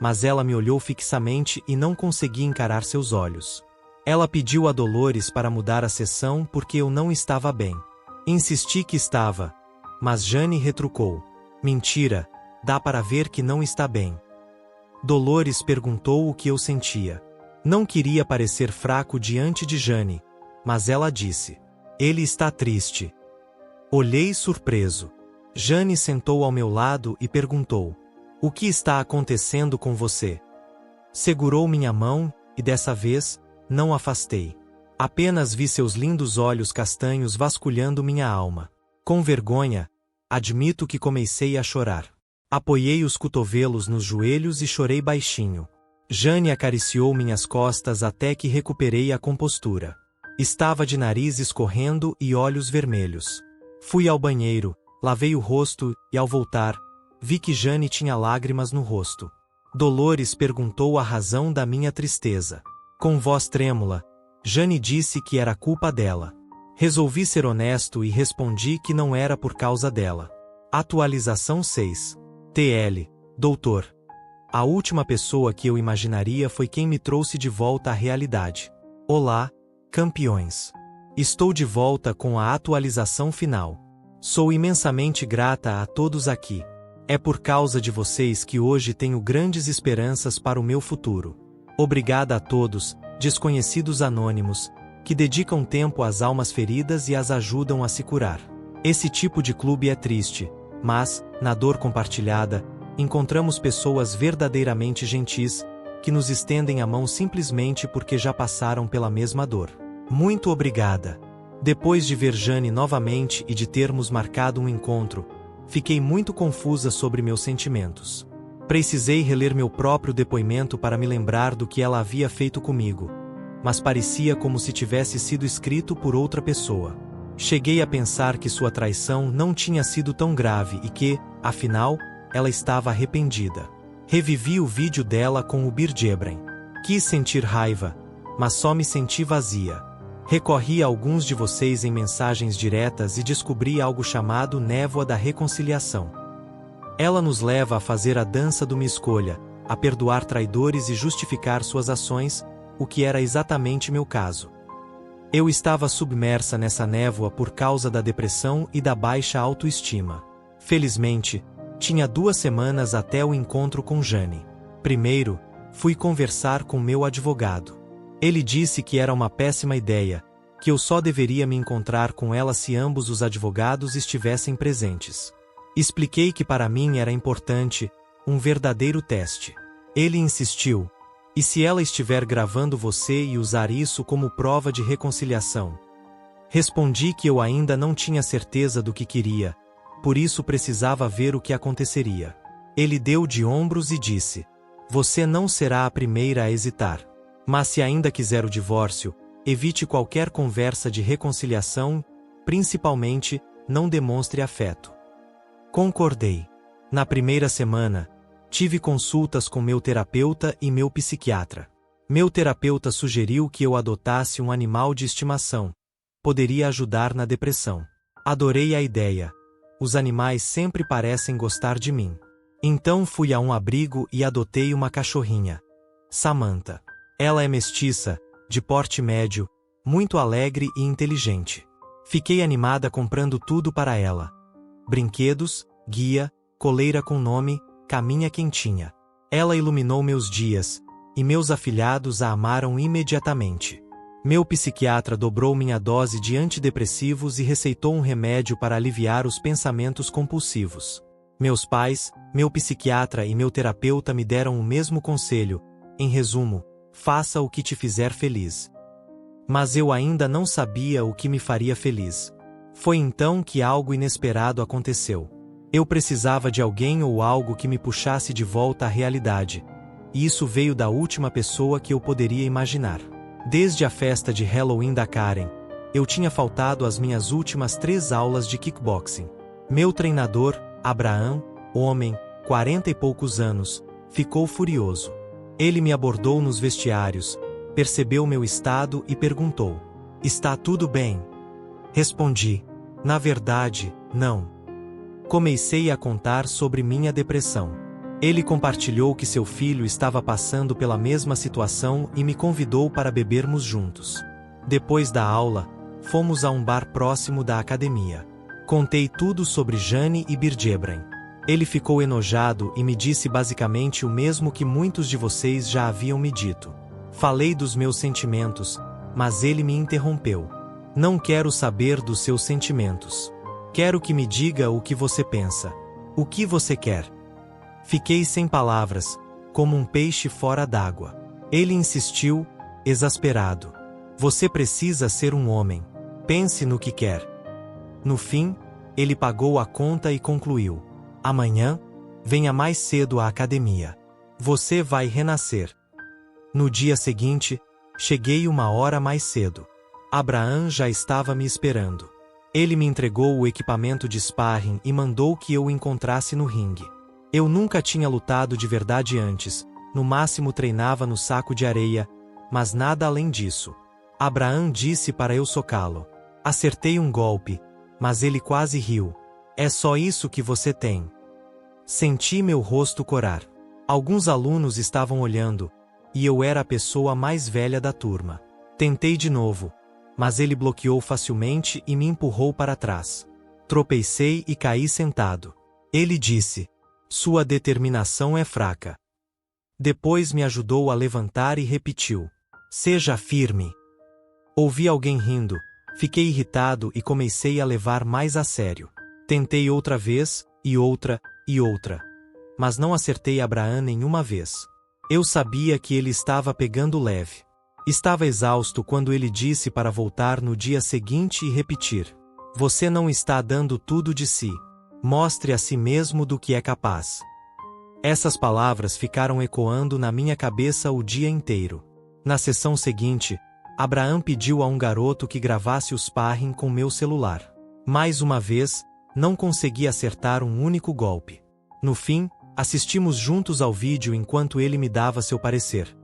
mas ela me olhou fixamente e não consegui encarar seus olhos. Ela pediu a Dolores para mudar a sessão porque eu não estava bem. Insisti que estava, mas Jane retrucou. Mentira, dá para ver que não está bem. Dolores perguntou o que eu sentia. Não queria parecer fraco diante de Jane, mas ela disse: ele está triste. Olhei surpreso. Jane sentou ao meu lado e perguntou: o que está acontecendo com você? Segurou minha mão, e dessa vez, não afastei. Apenas vi seus lindos olhos castanhos vasculhando minha alma. Com vergonha, admito que comecei a chorar. Apoiei os cotovelos nos joelhos e chorei baixinho. Jane acariciou minhas costas até que recuperei a compostura. Estava de nariz escorrendo e olhos vermelhos. Fui ao banheiro, lavei o rosto e, ao voltar, vi que Jane tinha lágrimas no rosto. Dolores perguntou a razão da minha tristeza. Com voz trêmula, Jane disse que era culpa dela. Resolvi ser honesto e respondi que não era por causa dela. Atualização 6. TL. Doutor. A última pessoa que eu imaginaria foi quem me trouxe de volta à realidade. Olá, campeões. Estou de volta com a atualização final. Sou imensamente grata a todos aqui. É por causa de vocês que hoje tenho grandes esperanças para o meu futuro. Obrigada a todos, desconhecidos anônimos, que dedicam tempo às almas feridas e as ajudam a se curar. Esse tipo de clube é triste, mas, na dor compartilhada, encontramos pessoas verdadeiramente gentis, que nos estendem a mão simplesmente porque já passaram pela mesma dor. Muito obrigada. Depois de ver Jane novamente e de termos marcado um encontro, fiquei muito confusa sobre meus sentimentos. Precisei reler meu próprio depoimento para me lembrar do que ela havia feito comigo, mas parecia como se tivesse sido escrito por outra pessoa. Cheguei a pensar que sua traição não tinha sido tão grave e que, afinal, ela estava arrependida. Revivi o vídeo dela com o Birgebren. Quis sentir raiva, mas só me senti vazia. Recorri a alguns de vocês em mensagens diretas e descobri algo chamado Névoa da Reconciliação. Ela nos leva a fazer a dança do me escolha, a perdoar traidores e justificar suas ações, o que era exatamente meu caso. Eu estava submersa nessa névoa por causa da depressão e da baixa autoestima. Felizmente, tinha 2 semanas até o encontro com Jane. Primeiro, fui conversar com meu advogado. Ele disse que era uma péssima ideia, que eu só deveria me encontrar com ela se ambos os advogados estivessem presentes. Expliquei que para mim era importante um verdadeiro teste. Ele insistiu: e se ela estiver gravando você e usar isso como prova de reconciliação? Respondi que eu ainda não tinha certeza do que queria, por isso precisava ver o que aconteceria. Ele deu de ombros e disse: você não será a primeira a hesitar. Mas se ainda quiser o divórcio, evite qualquer conversa de reconciliação, principalmente, não demonstre afeto. Concordei. Na primeira semana, tive consultas com meu terapeuta e meu psiquiatra. Meu terapeuta sugeriu que eu adotasse um animal de estimação. Poderia ajudar na depressão. Adorei a ideia. Os animais sempre parecem gostar de mim. Então fui a um abrigo e adotei uma cachorrinha. Samantha. Ela é mestiça, de porte médio, muito alegre e inteligente. Fiquei animada comprando tudo para ela. Brinquedos, guia, coleira com nome, caminha quentinha. Ela iluminou meus dias, e meus afilhados a amaram imediatamente. Meu psiquiatra dobrou minha dose de antidepressivos e receitou um remédio para aliviar os pensamentos compulsivos. Meus pais, meu psiquiatra e meu terapeuta me deram o mesmo conselho: em resumo, faça o que te fizer feliz. Mas eu ainda não sabia o que me faria feliz. Foi então que algo inesperado aconteceu. Eu precisava de alguém ou algo que me puxasse de volta à realidade. E isso veio da última pessoa que eu poderia imaginar. Desde a festa de Halloween da Karen, eu tinha faltado às minhas últimas 3 aulas de kickboxing. Meu treinador, Abraham, homem, 40 e poucos anos, ficou furioso. Ele me abordou nos vestiários, percebeu meu estado e perguntou: "Está tudo bem?" Respondi: "Na verdade, não." Comecei a contar sobre minha depressão. Ele compartilhou que seu filho estava passando pela mesma situação e me convidou para bebermos juntos. Depois da aula, fomos a um bar próximo da academia. Contei tudo sobre Jane e Birgebran. Ele ficou enojado e me disse basicamente o mesmo que muitos de vocês já haviam me dito. Falei dos meus sentimentos, mas ele me interrompeu. "Não quero saber dos seus sentimentos. Quero que me diga o que você pensa. O que você quer?" Fiquei sem palavras, como um peixe fora d'água. Ele insistiu, exasperado: "Você precisa ser um homem. Pense no que quer." No fim, ele pagou a conta e concluiu: "Amanhã, venha mais cedo à academia. Você vai renascer." No dia seguinte, cheguei 1 hora mais cedo. Abraham já estava me esperando. Ele me entregou o equipamento de sparring e mandou que eu o encontrasse no ringue. Eu nunca tinha lutado de verdade antes, no máximo treinava no saco de areia, mas nada além disso. Abraham disse para eu socá-lo. Acertei um golpe, mas ele quase riu. "É só isso que você tem." Senti meu rosto corar. Alguns alunos estavam olhando, e eu era a pessoa mais velha da turma. Tentei de novo, mas ele bloqueou facilmente e me empurrou para trás. Tropecei e caí sentado. Ele disse: "Sua determinação é fraca." Depois me ajudou a levantar e repetiu: "Seja firme." Ouvi alguém rindo, fiquei irritado e comecei a levar mais a sério. Tentei outra vez, e outra, mas não acertei Abraham nenhuma vez. Eu sabia que ele estava pegando leve. Estava exausto quando ele disse para voltar no dia seguinte e repetir: "Você não está dando tudo de si. Mostre a si mesmo do que é capaz." Essas palavras ficaram ecoando na minha cabeça o dia inteiro. Na sessão seguinte, Abraham pediu a um garoto que gravasse o sparring com meu celular. Mais uma vez, não consegui acertar um único golpe. No fim, assistimos juntos ao vídeo enquanto ele me dava seu parecer.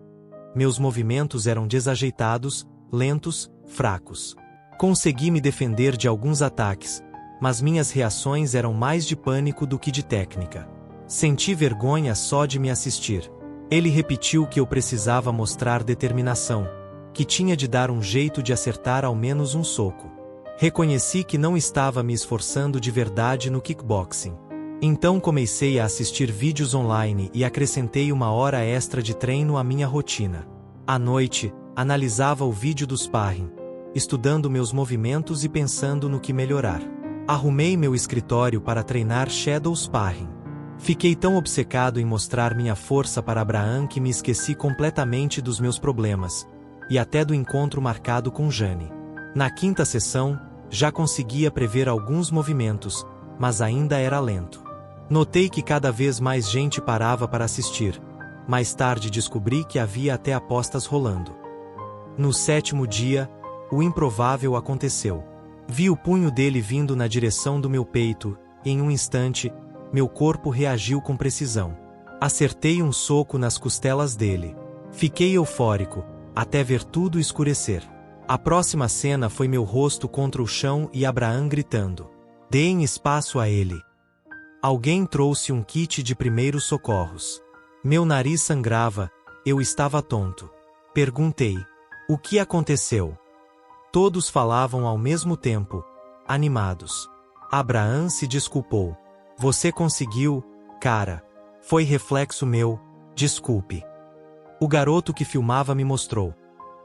Meus movimentos eram desajeitados, lentos, fracos. Consegui me defender de alguns ataques, mas minhas reações eram mais de pânico do que de técnica. Senti vergonha só de me assistir. Ele repetiu que eu precisava mostrar determinação, que tinha de dar um jeito de acertar ao menos um soco. Reconheci que não estava me esforçando de verdade no kickboxing. Então comecei a assistir vídeos online e acrescentei 1 hora extra de treino à minha rotina. À noite, analisava o vídeo do sparring, estudando meus movimentos e pensando no que melhorar. Arrumei meu escritório para treinar Shadow Sparring. Fiquei tão obcecado em mostrar minha força para Abraham que me esqueci completamente dos meus problemas, e até do encontro marcado com Jane. Na 5ª sessão, já conseguia prever alguns movimentos, mas ainda era lento. Notei que cada vez mais gente parava para assistir. Mais tarde descobri que havia até apostas rolando. No 7º dia, o improvável aconteceu. Vi o punho dele vindo na direção do meu peito, e em um instante, meu corpo reagiu com precisão. Acertei um soco nas costelas dele. Fiquei eufórico, até ver tudo escurecer. A próxima cena foi meu rosto contra o chão e Abraham gritando: "Deem espaço a ele." Alguém trouxe um kit de primeiros socorros. Meu nariz sangrava, eu estava tonto. Perguntei: "O que aconteceu?" Todos falavam ao mesmo tempo, animados. Abraham se desculpou. "Você conseguiu, cara. Foi reflexo meu, desculpe." O garoto que filmava me mostrou.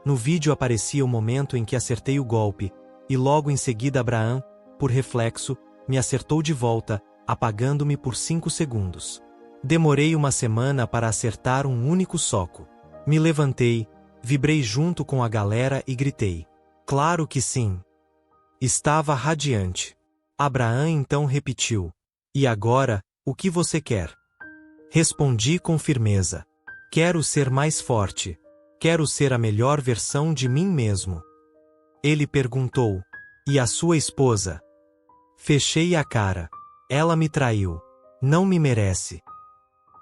No vídeo aparecia o momento em que acertei o golpe, e logo em seguida Abraham, por reflexo, me acertou de volta, apagando-me por 5 segundos. Demorei 1 semana para acertar um único soco. Me levantei, vibrei junto com a galera e gritei: "Claro que sim!" Estava radiante. Abraham então repetiu: E agora, o que você quer? Respondi com firmeza. Quero ser mais forte. Quero ser a melhor versão de mim mesmo. Ele perguntou. E a sua esposa? Fechei a cara. Ela me traiu. Não me merece.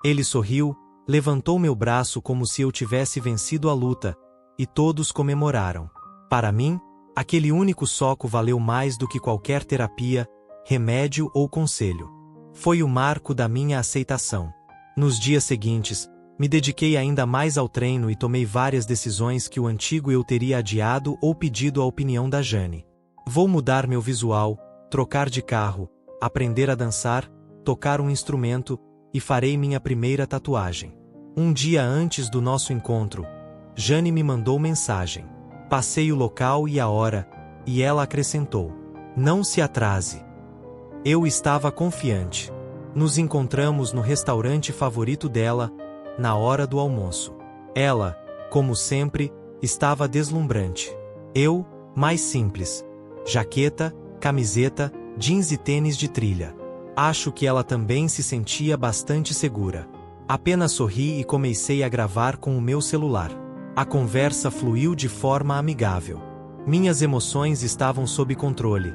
Ele sorriu, levantou meu braço como se eu tivesse vencido a luta, e todos comemoraram. Para mim, aquele único soco valeu mais do que qualquer terapia, remédio ou conselho. Foi o marco da minha aceitação. Nos dias seguintes, me dediquei ainda mais ao treino e tomei várias decisões que o antigo eu teria adiado ou pedido a opinião da Jane. Vou mudar meu visual, trocar de carro, aprender a dançar, tocar um instrumento, e farei minha primeira tatuagem. Um dia antes do nosso encontro, Jane me mandou mensagem. Passei o local e a hora, e ela acrescentou: não se atrase. Eu estava confiante. Nos encontramos no restaurante favorito dela, na hora do almoço. Ela, como sempre, estava deslumbrante. Eu, mais simples. Jaqueta, camiseta, jeans e tênis de trilha. Acho que ela também se sentia bastante segura. Apenas sorri e comecei a gravar com o meu celular. A conversa fluiu de forma amigável. Minhas emoções estavam sob controle.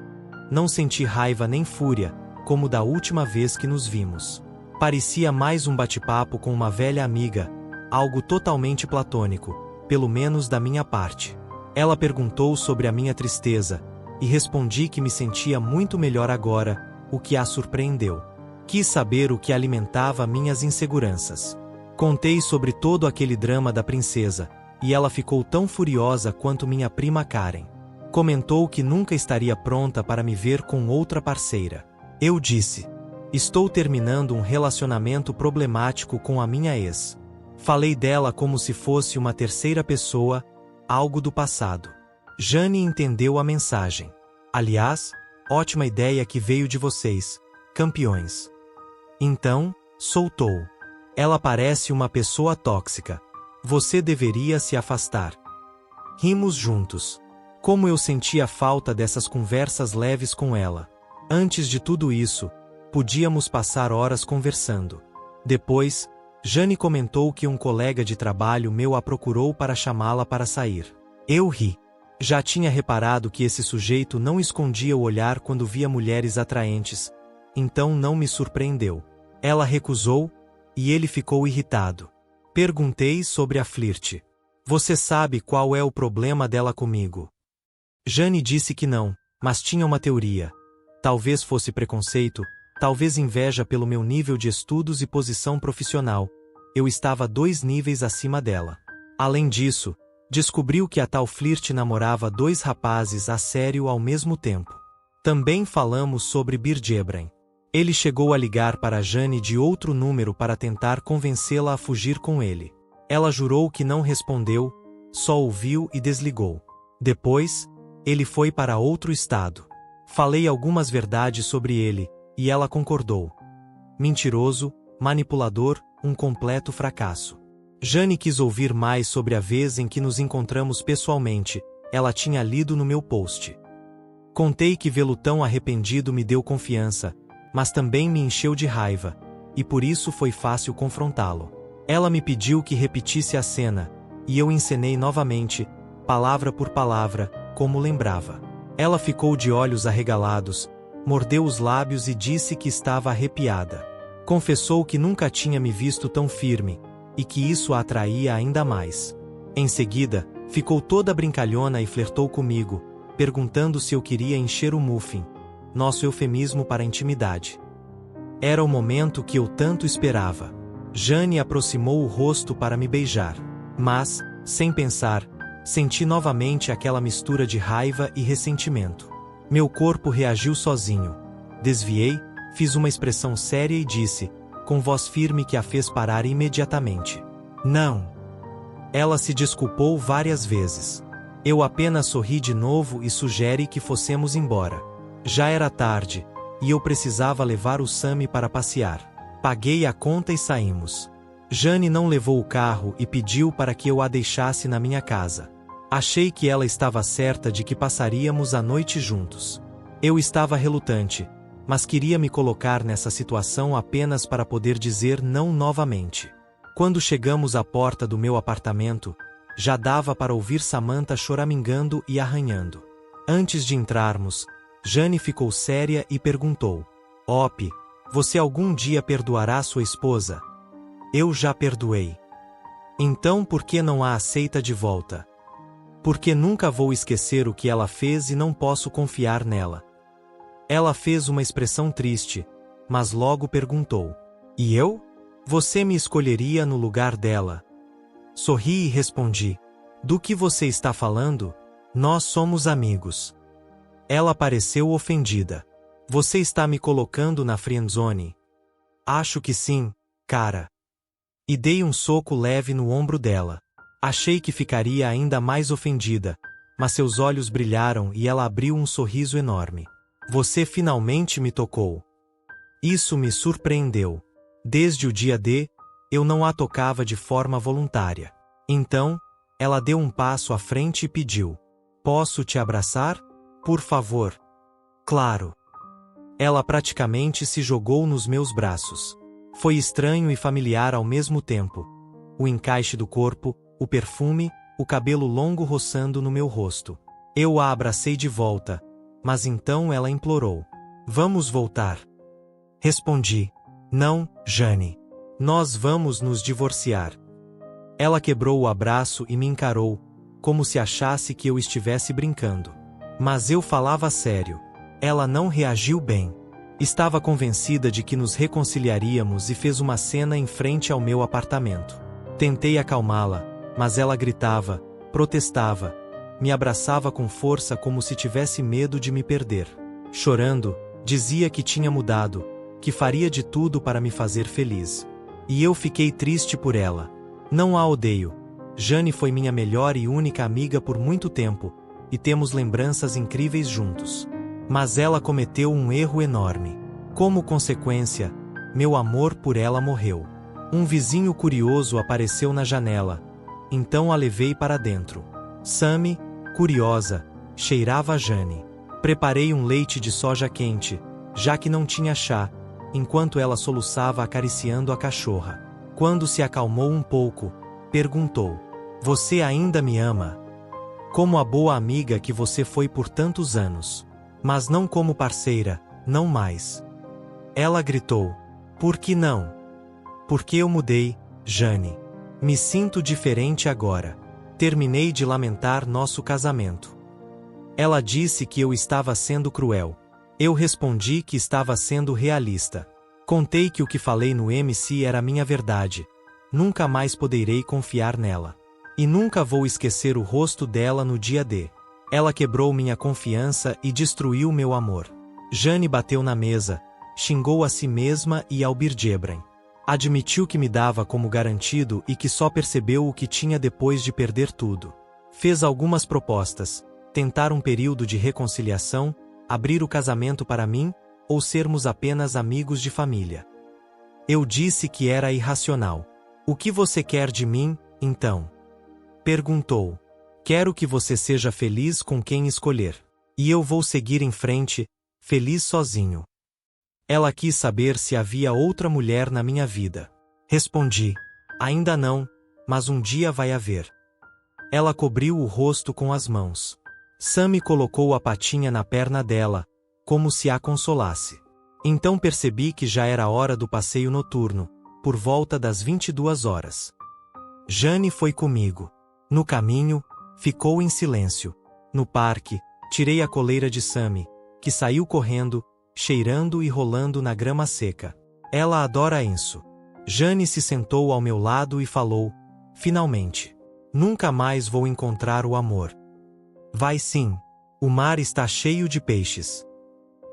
Não senti raiva nem fúria, como da última vez que nos vimos. Parecia mais um bate-papo com uma velha amiga, algo totalmente platônico, pelo menos da minha parte. Ela perguntou sobre a minha tristeza, e respondi que me sentia muito melhor agora, o que a surpreendeu. Quis saber o que alimentava minhas inseguranças. Contei sobre todo aquele drama da princesa, e ela ficou tão furiosa quanto minha prima Karen. Comentou que nunca estaria pronta para me ver com outra parceira. Eu disse: estou terminando um relacionamento problemático com a minha ex. Falei dela como se fosse uma terceira pessoa, algo do passado. Jane entendeu a mensagem. Aliás, ótima ideia que veio de vocês, campeões. Então, soltou. Ela parece uma pessoa tóxica. Você deveria se afastar. Rimos juntos. Como eu sentia falta dessas conversas leves com ela. Antes de tudo isso, podíamos passar horas conversando. Depois, Jane comentou que um colega de trabalho meu a procurou para chamá-la para sair. Eu ri. Já tinha reparado que esse sujeito não escondia o olhar quando via mulheres atraentes, então não me surpreendeu. Ela recusou, e ele ficou irritado. Perguntei sobre a flerte. Você sabe qual é o problema dela comigo? Jane disse que não, mas tinha uma teoria. Talvez fosse preconceito, talvez inveja pelo meu nível de estudos e posição profissional. Eu estava 2 níveis acima dela. Além disso, descobriu que a tal flerte namorava 2 rapazes a sério ao mesmo tempo. Também falamos sobre Birgebran. Ele chegou a ligar para Jane de outro número para tentar convencê-la a fugir com ele. Ela jurou que não respondeu, só ouviu e desligou. Depois, ele foi para outro estado. Falei algumas verdades sobre ele, e ela concordou. Mentiroso, manipulador, um completo fracasso. Jane quis ouvir mais sobre a vez em que nos encontramos pessoalmente. Ela tinha lido no meu post. Contei que vê-lo tão arrependido me deu confiança, mas também me encheu de raiva, e por isso foi fácil confrontá-lo. Ela me pediu que repetisse a cena, e eu encenei novamente, palavra por palavra, como lembrava. Ela ficou de olhos arregalados, mordeu os lábios e disse que estava arrepiada. Confessou que nunca tinha me visto tão firme, e que isso a atraía ainda mais. Em seguida, ficou toda brincalhona e flertou comigo, perguntando se eu queria encher o muffin, nosso eufemismo para intimidade. Era o momento que eu tanto esperava. Jane aproximou o rosto para me beijar, mas, sem pensar, senti novamente aquela mistura de raiva e ressentimento. Meu corpo reagiu sozinho. Desviei, fiz uma expressão séria e disse, com voz firme que a fez parar imediatamente: não. Ela se desculpou várias vezes. Eu apenas sorri de novo e sugeri que fossemos embora. Já era tarde, e eu precisava levar o Sammy para passear. Paguei a conta e saímos. Jane não levou o carro e pediu para que eu a deixasse na minha casa. Achei que ela estava certa de que passaríamos a noite juntos. Eu estava relutante, mas queria me colocar nessa situação apenas para poder dizer não novamente. Quando chegamos à porta do meu apartamento, já dava para ouvir Samantha choramingando e arranhando. Antes de entrarmos, Jane ficou séria e perguntou: Op, você algum dia perdoará sua esposa? Eu já perdoei. Então por que não a aceita de volta? Porque nunca vou esquecer o que ela fez e não posso confiar nela. Ela fez uma expressão triste, mas logo perguntou: E eu? Você me escolheria no lugar dela? Sorri e respondi: Do que você está falando? Nós somos amigos. Ela pareceu ofendida. Você está me colocando na friendzone? Acho que sim, cara. E dei um soco leve no ombro dela. Achei que ficaria ainda mais ofendida, mas seus olhos brilharam e ela abriu um sorriso enorme. Você finalmente me tocou. Isso me surpreendeu. Desde o dia D, eu não a tocava de forma voluntária. Então, ela deu um passo à frente e pediu: Posso te abraçar? Por favor. Claro. Ela praticamente se jogou nos meus braços. Foi estranho e familiar ao mesmo tempo. O encaixe do corpo, o perfume, o cabelo longo roçando no meu rosto. Eu a abracei de volta, mas então ela implorou: Vamos voltar. Respondi: Não, Jane. Nós vamos nos divorciar. Ela quebrou o abraço e me encarou, como se achasse que eu estivesse brincando. Mas eu falava sério. Ela não reagiu bem. Estava convencida de que nos reconciliaríamos e fez uma cena em frente ao meu apartamento. Tentei acalmá-la, mas ela gritava, protestava, me abraçava com força como se tivesse medo de me perder. Chorando, dizia que tinha mudado, que faria de tudo para me fazer feliz. E eu fiquei triste por ela. Não a odeio. Jane foi minha melhor e única amiga por muito tempo, e temos lembranças incríveis juntos. Mas ela cometeu um erro enorme. Como consequência, meu amor por ela morreu. Um vizinho curioso apareceu na janela. Então a levei para dentro. Sammy, curiosa, cheirava a Jane. Preparei um leite de soja quente, já que não tinha chá, enquanto ela soluçava acariciando a cachorra. Quando se acalmou um pouco, perguntou: Você ainda me ama? Como a boa amiga que você foi por tantos anos. Mas não como parceira, não mais. Ela gritou: Por que não? Porque eu mudei, Jane. Me sinto diferente agora. Terminei de lamentar nosso casamento. Ela disse que eu estava sendo cruel. Eu respondi que estava sendo realista. Contei que o que falei no MC era minha verdade. Nunca mais poderei confiar nela. E nunca vou esquecer o rosto dela no dia D. Ela quebrou minha confiança e destruiu meu amor. Jane bateu na mesa, xingou a si mesma e ao Birgebran. Admitiu que me dava como garantido e que só percebeu o que tinha depois de perder tudo. Fez algumas propostas: tentar um período de reconciliação, abrir o casamento para mim, ou sermos apenas amigos de família. Eu disse que era irracional. O que você quer de mim, então? Perguntou. Quero que você seja feliz com quem escolher. E eu vou seguir em frente, feliz sozinho. Ela quis saber se havia outra mulher na minha vida. Respondi: Ainda não, mas um dia vai haver. Ela cobriu o rosto com as mãos. Sammy colocou a patinha na perna dela, como se a consolasse. Então percebi que já era hora do passeio noturno, por volta das 22 horas. Jane foi comigo. No caminho, ficou em silêncio. No parque, tirei a coleira de Sammy, que saiu correndo, cheirando e rolando na grama seca. Ela adora isso. Jane se sentou ao meu lado e falou: Finalmente. Nunca mais vou encontrar o amor. Vai sim. O mar está cheio de peixes.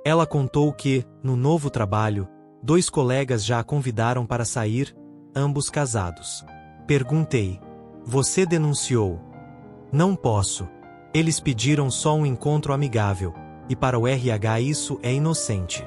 Ela contou que, no novo trabalho, 2 colegas já a convidaram para sair, ambos casados. Perguntei: Você denunciou? Não posso. Eles pediram só um encontro amigável, e para o RH isso é inocente.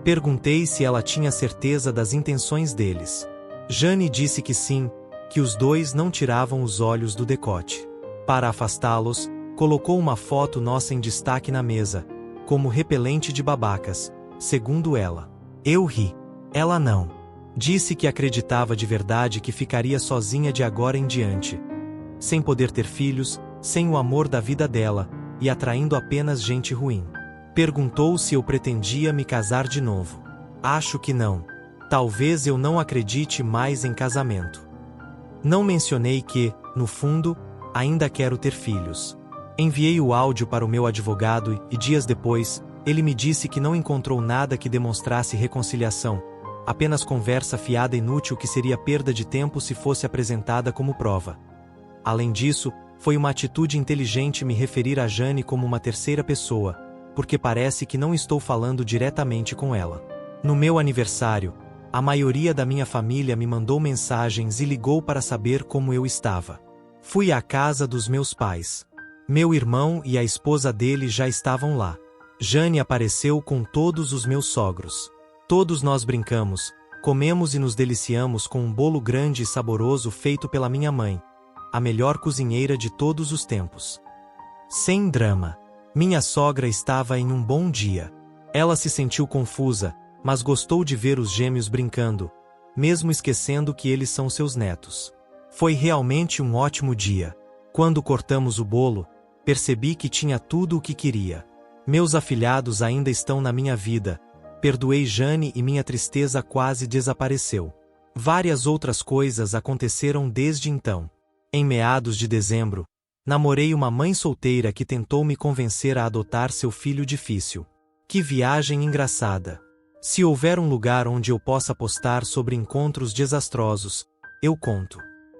Perguntei se ela tinha certeza das intenções deles. Jane disse que sim, que os 2 não tiravam os olhos do decote. Para afastá-los, colocou uma foto nossa em destaque na mesa, como repelente de babacas, segundo ela. Eu ri. Ela não. Disse que acreditava de verdade que ficaria sozinha de agora em diante. Sem poder ter filhos, sem o amor da vida dela, e atraindo apenas gente ruim. Perguntou se eu pretendia me casar de novo. Acho que não. Talvez eu não acredite mais em casamento. Não mencionei que, no fundo, ainda quero ter filhos. Enviei o áudio para o meu advogado e, dias depois, ele me disse que não encontrou nada que demonstrasse reconciliação, apenas conversa fiada inútil que seria perda de tempo se fosse apresentada como prova. Além disso, foi uma atitude inteligente me referir a Jane como uma terceira pessoa, porque parece que não estou falando diretamente com ela. No meu aniversário, a maioria da minha família me mandou mensagens e ligou para saber como eu estava. Fui à casa dos meus pais. Meu irmão e a esposa dele já estavam lá. Jane apareceu com todos os meus sogros. Todos nós brincamos, comemos e nos deliciamos com um bolo grande e saboroso feito pela minha mãe, a melhor cozinheira de todos os tempos. Sem drama. Minha sogra estava em um bom dia. Ela se sentiu confusa, mas gostou de ver os gêmeos brincando, mesmo esquecendo que eles são seus netos. Foi realmente um ótimo dia. Quando cortamos o bolo, percebi que tinha tudo o que queria. Meus afilhados ainda estão na minha vida. Perdoei Jane e minha tristeza quase desapareceu. Várias outras coisas aconteceram desde então. Em meados de dezembro, namorei uma mãe solteira que tentou me convencer a adotar seu filho difícil. Que viagem engraçada! Se houver um lugar onde eu possa postar sobre encontros desastrosos, eu conto.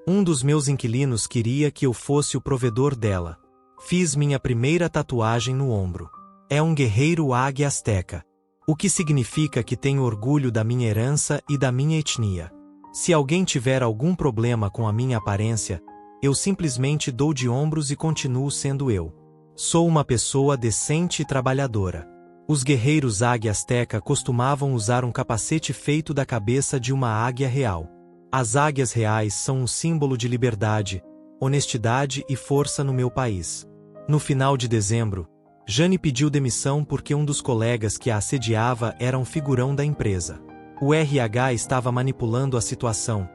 Um dos meus inquilinos queria que eu fosse o provedor dela. Fiz minha primeira tatuagem no ombro. É um guerreiro águia asteca, o que significa que tenho orgulho da minha herança e da minha etnia. Se alguém tiver algum problema com a minha aparência, eu simplesmente dou de ombros e continuo sendo eu. Sou uma pessoa decente e trabalhadora. Os guerreiros águia asteca costumavam usar um capacete feito da cabeça de uma águia real. As águias reais são um símbolo de liberdade, honestidade e força no meu país. No final de dezembro, Jane pediu demissão porque um dos colegas que a assediava era um figurão da empresa. O RH estava manipulando a situação,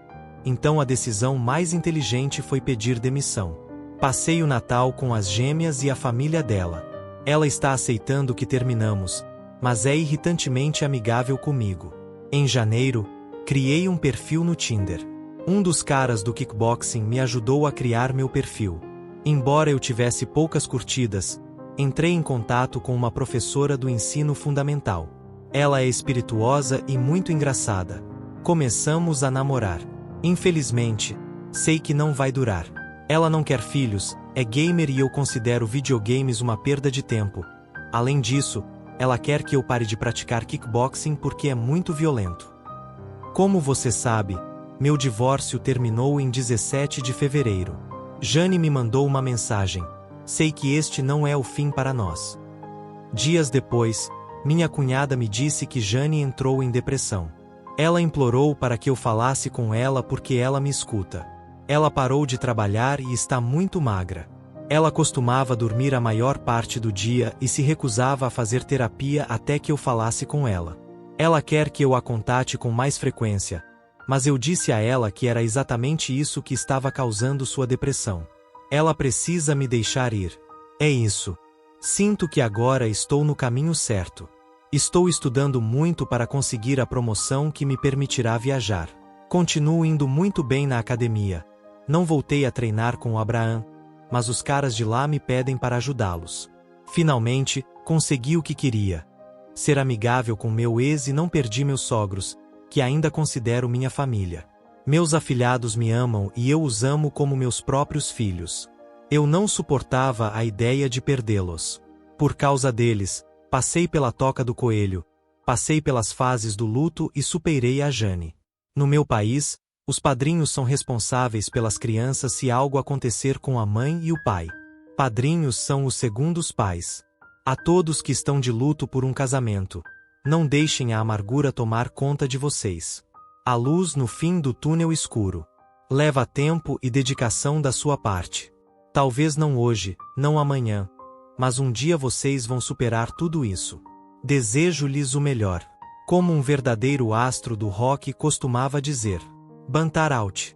então a decisão mais inteligente foi pedir demissão. Passei o Natal com as gêmeas e a família dela. Ela está aceitando que terminamos, mas é irritantemente amigável comigo. Em janeiro, criei um perfil no Tinder. Um dos caras do kickboxing me ajudou a criar meu perfil. Embora eu tivesse poucas curtidas, entrei em contato com uma professora do ensino fundamental. Ela é espirituosa e muito engraçada. Começamos a namorar. Infelizmente, sei que não vai durar. Ela não quer filhos, é gamer e eu considero videogames uma perda de tempo. Além disso, ela quer que eu pare de praticar kickboxing porque é muito violento. Como você sabe, meu divórcio terminou em 17 de fevereiro. Jane me mandou uma mensagem. Sei que este não é o fim para nós. Dias depois, minha cunhada me disse que Jane entrou em depressão. Ela implorou para que eu falasse com ela porque ela me escuta. Ela parou de trabalhar e está muito magra. Ela costumava dormir a maior parte do dia e se recusava a fazer terapia até que eu falasse com ela. Ela quer que eu a contate com mais frequência, mas eu disse a ela que era exatamente isso que estava causando sua depressão. Ela precisa me deixar ir. É isso. Sinto que agora estou no caminho certo. Estou estudando muito para conseguir a promoção que me permitirá viajar. Continuo indo muito bem na academia. Não voltei a treinar com o Abraham, mas os caras de lá me pedem para ajudá-los. Finalmente, consegui o que queria. Ser amigável com meu ex e não perdi meus sogros, que ainda considero minha família. Meus afilhados me amam e eu os amo como meus próprios filhos. Eu não suportava a ideia de perdê-los. Por causa deles, passei pela toca do coelho, passei pelas fases do luto e superei a Jane. No meu país, os padrinhos são responsáveis pelas crianças se algo acontecer com a mãe e o pai. Padrinhos são os segundos pais. A todos que estão de luto por um casamento, não deixem a amargura tomar conta de vocês. A luz no fim do túnel escuro. Leva tempo e dedicação da sua parte. Talvez não hoje, não amanhã, mas um dia vocês vão superar tudo isso. Desejo-lhes o melhor. Como um verdadeiro astro do rock costumava dizer. Bantar out.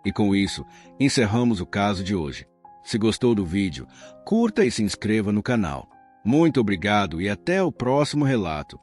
E com isso, encerramos o caso de hoje. Se gostou do vídeo, curta e se inscreva no canal. Muito obrigado e até o próximo relato.